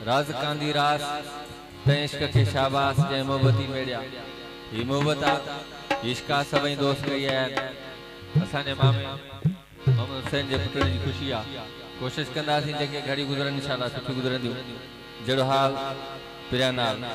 राज कांदी रास तैश्क के शाबाश जय मोहब्बती मेड़िया ये मोहब्बत इश्का सभई दोस्त कई है असाने मामे मोहम्मद हुसैन जे पुत्र जी खुशी आ कोशिश कंदासीं जेके घड़ी गुजरन इंशाअल्लाह सुठी गुजरंदियूं जड़ो हाल पिरिया नाल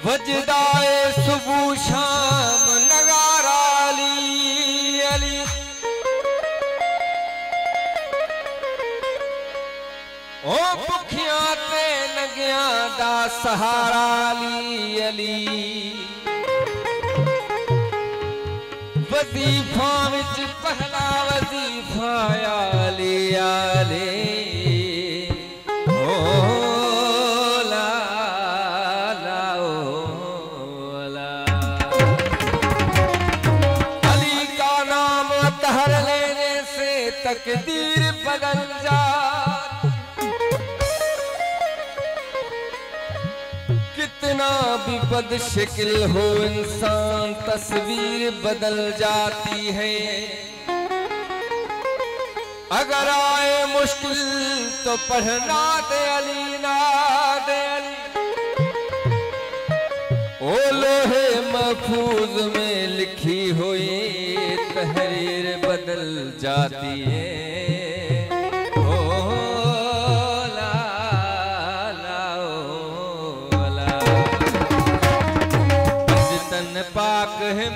वजदाए सुबह शाम नगारा अली अली ओ भुखिया ते नगिया दा सहारा अली अली वजीफा विच पहला वजीफा अली अली तकदीर बदल जा कितना भी बदशक्ल हो इंसान तस्वीर बदल जाती है अगर आए मुश्किल तो पढ़ना दे अली ना दे अली ओ लोहे महफूज में लिखी हुई तहरीर बदल जाती है ओ ला ला ओ ला तन पाक है